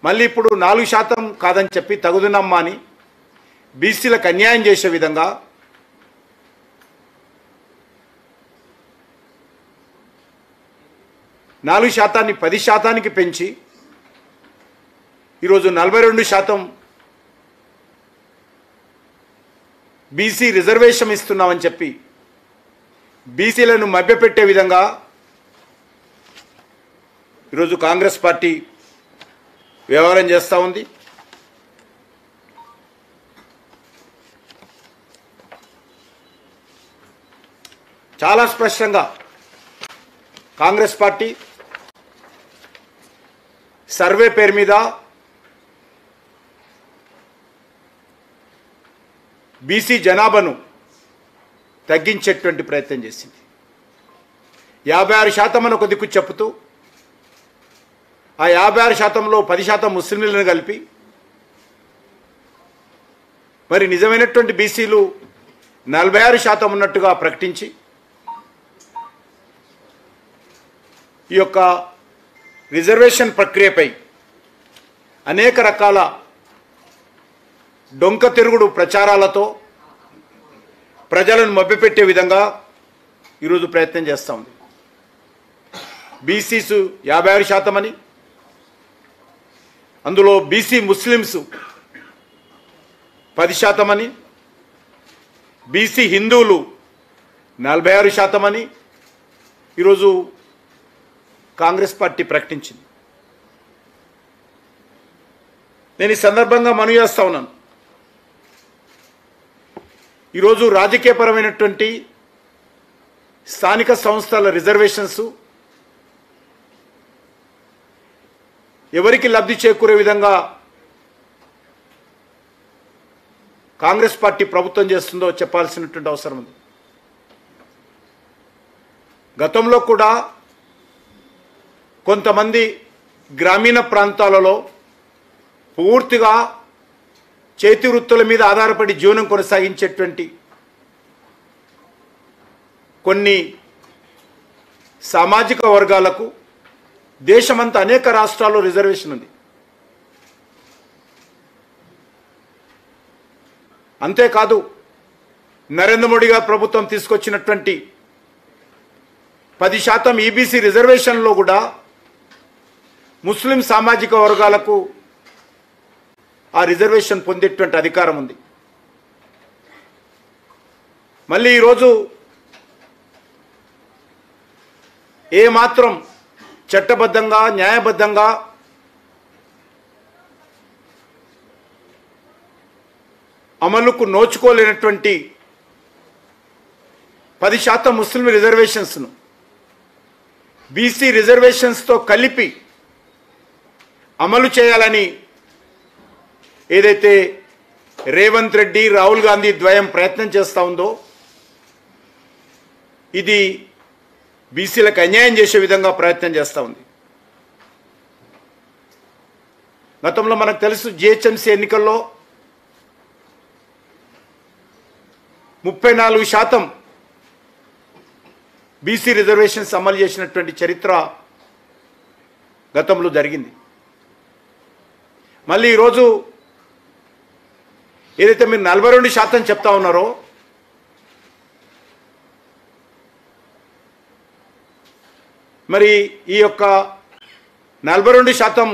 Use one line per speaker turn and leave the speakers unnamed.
మళ్ళీ ఇప్పుడు 4% కాదని చెప్పి తగుదనమ్మా అని బీసీలకు అన్యాయం చేసే విధంగా నాలుగు శాతాన్ని 10% పెంచి ఈరోజు 42% బీసీ రిజర్వేషన్ ఇస్తున్నామని చెప్పి బీసీలను మభ్యపెట్టే విధంగా ఈరోజు కాంగ్రెస్ పార్టీ వ్యవహారం చేస్తూ ఉంది. చాలా స్పష్టంగా కాంగ్రెస్ పార్టీ సర్వే పేరు మీద బీసీ జనాభాను తగ్గించేటువంటి ప్రయత్నం చేసింది. 56% అని ఒక దిక్కు చెప్తూ ఆ 56%లో 10% ముస్లింలను కలిపి మరి నిజమైనటువంటి బీసీలు 46% ఉన్నట్టుగా ప్రకటించి ఈ యొక్క రిజర్వేషన్ ప్రక్రియపై అనేక రకాల డొంక తిరుగుడు ప్రచారాలతో ప్రజలను మభ్యపెట్టే విధంగా ఈరోజు ప్రయత్నం చేస్తూ ఉంది. బీసీస్ 56% అని, అందులో బీసీ ముస్లిమ్స్ 10% అని, బీసీ హిందువులు 46% అని ఈరోజు కాంగ్రెస్ పార్టీ ప్రకటించింది. నేను ఈ సందర్భంగా మనవి చేస్తా ఉన్నాను, ఈరోజు రాజకీయపరమైనటువంటి స్థానిక సంస్థల రిజర్వేషన్స్ ఎవరికి లబ్ధి చేకూరే విధంగా కాంగ్రెస్ పార్టీ ప్రభుత్వం చేస్తుందో చెప్పాల్సినటువంటి అవసరం ఉంది. గతంలో కూడా కొంతమంది గ్రామీణ ప్రాంతాలలో పూర్తిగా చేతి వృత్తుల మీద ఆధారపడి జీవనం కొనసాగించేటువంటి కొన్ని సామాజిక వర్గాలకు దేశమంతా అనేక రాష్ట్రాల్లో రిజర్వేషన్ ఉంది. అంతేకాదు నరేంద్ర మోడీ గారు ప్రభుత్వం తీసుకొచ్చినటువంటి 10% ఈబీసీ రిజర్వేషన్లో కూడా ముస్లిం సామాజిక వర్గాలకు ఆ రిజర్వేషన్ పొందేటువంటి అధికారం ఉంది. మళ్ళీ ఈరోజు ఏమాత్రం చట్టబద్ధంగా న్యాయబద్ధంగా అమలుకు నోచుకోలేనటువంటి 10% ముస్లిం రిజర్వేషన్స్ను బీసీ రిజర్వేషన్స్తో కలిపి అమలు చేయాలని ఏదైతే రేవంత్ రెడ్డి రాహుల్ గాంధీ ద్వయం ప్రయత్నం చేస్తూ ఉందో ఇది బీసీలకు అన్యాయం చేసే విధంగా ప్రయత్నం చేస్తూ ఉంది. గతంలో మనకు తెలుసు జిహెచ్ఎంసీ ఎన్నికల్లో 34% బీసీ రిజర్వేషన్స్ అమలు చేసినటువంటి చరిత్ర గతంలో జరిగింది. మళ్ళీ ఈరోజు ఏదైతే మీరు 42% చెప్తా ఉన్నారో మరి ఈ యొక్క 42%